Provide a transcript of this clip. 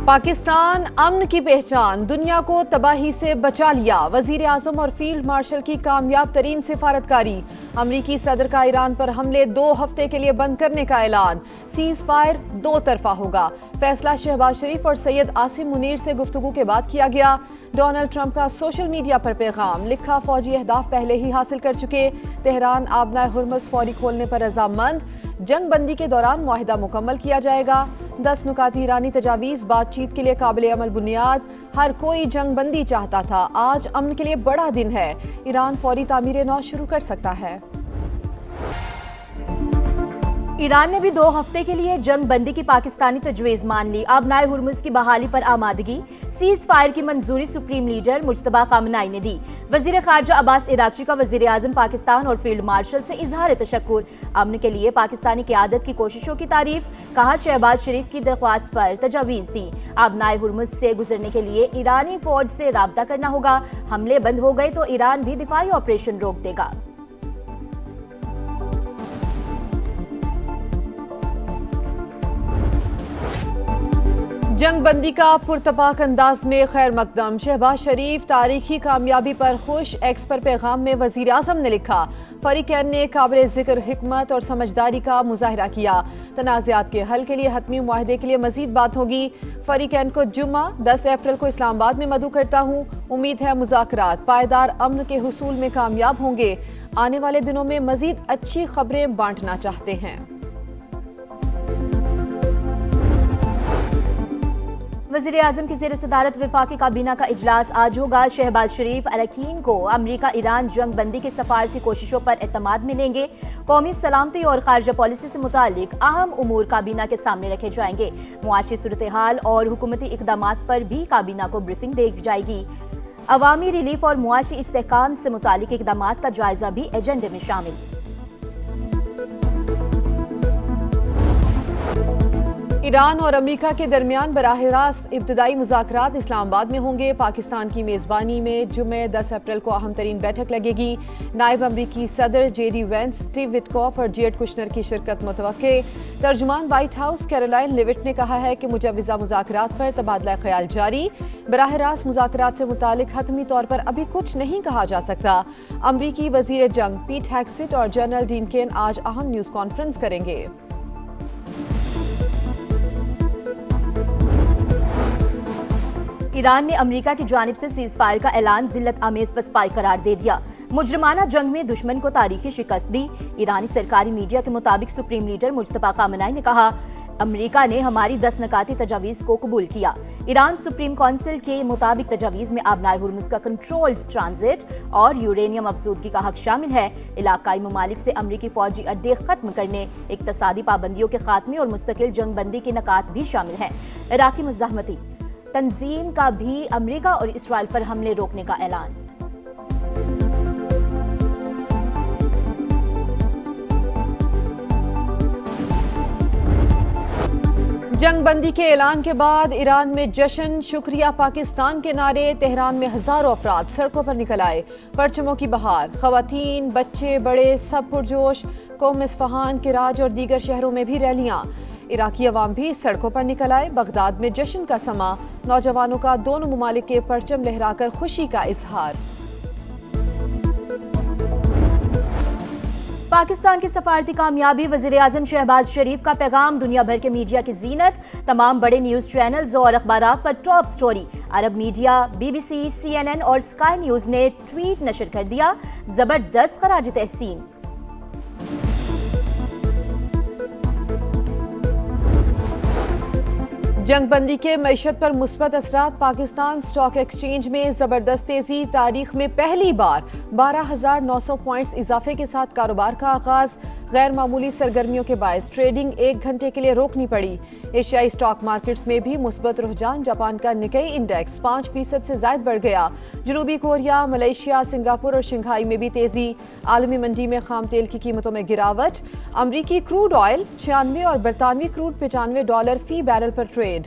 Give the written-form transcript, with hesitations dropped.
پاکستان امن کی پہچان، دنیا کو تباہی سے بچا لیا، وزیر اعظم اور فیلڈ مارشل کی کامیاب ترین سفارتکاری، امریکی صدر کا ایران پر حملے 2 ہفتے کے لیے بند کرنے کا اعلان، سیز فائر 2 طرفہ ہوگا، فیصلہ شہباز شریف اور سید عاصم منیر سے گفتگو کے بعد کیا گیا، ڈونلڈ ٹرمپ کا سوشل میڈیا پر پیغام، لکھا فوجی اہداف پہلے ہی حاصل کر چکے، تہران آبنائے ہرمز فوری کھولنے پر رضامند، جنگ بندی کے دوران معاہدہ مکمل کیا جائے گا، 10 نکاتی ایرانی تجاویز بات چیت کے لیے قابل عمل بنیاد، ہر کوئی جنگ بندی چاہتا تھا، آج امن کے لیے بڑا دن ہے، ایران فوری تعمیر نو شروع کر سکتا ہے۔ ایران نے بھی 2 ہفتے کے لیے جنگ بندی کی پاکستانی تجویز مان لی، آبنائے ہرمز کی بحالی پر آمادگی، سیز فائر کی منظوری سپریم لیڈر مجتبیٰ خامنہئی نے دی، وزیر خارجہ عباس عراقچی کا وزیر اعظم پاکستان اور فیلڈ مارشل سے اظہار تشکر، امن کے لیے پاکستانی قیادت کی کوششوں کی تعریف، کہا شہباز شریف کی درخواست پر تجاویز دی، آبنائے ہرمز سے گزرنے کے لیے ایرانی فوج سے رابطہ کرنا ہوگا، حملے بند ہو گئے تو ایران بھی دفاعی آپریشن روک دے گا۔ جنگ بندی کا پرتپاک انداز میں خیر مقدم، شہباز شریف تاریخی کامیابی پر خوش، ایکس پر پیغام میں وزیر اعظم نے لکھا، فریقین نے قابل ذکر حکمت اور سمجھداری کا مظاہرہ کیا، تنازعات کے حل کے لیے حتمی معاہدے کے لیے مزید بات ہوگی، فریقین کو جمعہ 10 اپریل کو اسلام آباد میں مدعو کرتا ہوں، امید ہے مذاکرات پائیدار امن کے حصول میں کامیاب ہوں گے، آنے والے دنوں میں مزید اچھی خبریں بانٹنا چاہتے ہیں۔ وزیر اعظم کی زیر صدارت وفاقی کابینہ کا اجلاس آج ہوگا، شہباز شریف اراکین کو امریکہ ایران جنگ بندی کی سفارتی کوششوں پر اعتماد ملیں گے، قومی سلامتی اور خارجہ پالیسی سے متعلق اہم امور کابینہ کے سامنے رکھے جائیں گے، معاشی صورتحال اور حکومتی اقدامات پر بھی کابینہ کو بریفنگ دی جائے گی، عوامی ریلیف اور معاشی استحکام سے متعلق اقدامات کا جائزہ بھی ایجنڈے میں شامل۔ ایران اور امریکہ کے درمیان براہ راست ابتدائی مذاکرات اسلام آباد میں ہوں گے، پاکستان کی میزبانی میں جمعہ 10 اپریل کو اہم ترین بیٹھک لگے گی، نائب امریکی صدر J D Vance, Steve Witkoff اور جیڈ کشنر کی شرکت متوقع، ترجمان وائٹ ہاؤس کیرولائن لیوٹ نے کہا ہے کہ مجوزہ مذاکرات پر تبادلہ خیال جاری، براہ راست مذاکرات سے متعلق حتمی طور پر ابھی کچھ نہیں کہا جا سکتا، امریکی وزیر جنگ پیٹ ہیگسٹ اور جنرل ڈین کین آج اہم نیوز کانفرنس کریں گے۔ ایران نے امریکہ کی جانب سے سیز فائر کا اعلان ذلت آمیز پسپائی قرار دے دیا، مجرمانہ جنگ میں دشمن کو تاریخی شکست دی، ایرانی سرکاری میڈیا کے مطابق سپریم لیڈر مجتبیٰ خامنہئی نے کہا، امریکہ نے ہماری 10 نکاتی تجاویز کو قبول کیا، ایران سپریم کونسل کے مطابق تجاویز میں آبنائے ہرمز کا کنٹرولڈ ٹرانزٹ اور یورینیم افزودگی کا حق شامل ہے، علاقائی ممالک سے امریکی فوجی اڈے ختم کرنے، اقتصادی پابندیوں کے خاتمے اور مستقل جنگ بندی کے نکات بھی شامل ہیں، عراقی مزاحمتی تنظیم کا بھی امریکہ اور اسرائیل پر حملے روکنے کا اعلان۔ جنگ بندی کے اعلان کے بعد ایران میں جشن، شکریہ پاکستان کے نعرے، تہران میں ہزاروں افراد سڑکوں پر نکل آئے، پرچموں کی بہار، خواتین، بچے، بڑے سب پرجوش، قوم اصفہان، کراج اور دیگر شہروں میں بھی ریلیاں، عراقی عوام بھی سڑکوں پر نکل آئے، بغداد میں جشن کا سما، نوجوانوں کا دونوں ممالک کے پرچم لہرا کر خوشی کا اظہار۔ پاکستان کی سفارتی کامیابی، وزیر اعظم شہباز شریف کا پیغام، دنیا بھر کے میڈیا کی زینت، تمام بڑے نیوز چینلز اور اخبارات پر ٹاپ سٹوری، عرب media, B B C, CNN اور اسکائی نیوز نے ٹویٹ نشر کر دیا، زبردست خراج تحسین۔ جنگ بندی کے معیشت پر مثبت اثرات، پاکستان اسٹاک ایکسچینج میں زبردست تیزی، تاریخ میں پہلی بار 12,900 پوائنٹس اضافے کے ساتھ کاروبار کا آغاز، غیر معمولی سرگرمیوں کے باعث ٹریڈنگ 1 گھنٹے کے لیے روکنی پڑی، ایشیائی اسٹاک مارکیٹس میں بھی مثبت رجحان، جاپان کا نکئی انڈیکس 5% سے زائد بڑھ گیا، جنوبی کوریا، ملائیشیا، سنگاپور اور شنگھائی میں بھی تیزی، عالمی منڈی میں خام تیل کی قیمتوں میں گراوٹ، امریکی کروڈ آئل 96 اور برطانوی کروڈ $95 فی بیرل پر ٹریڈ۔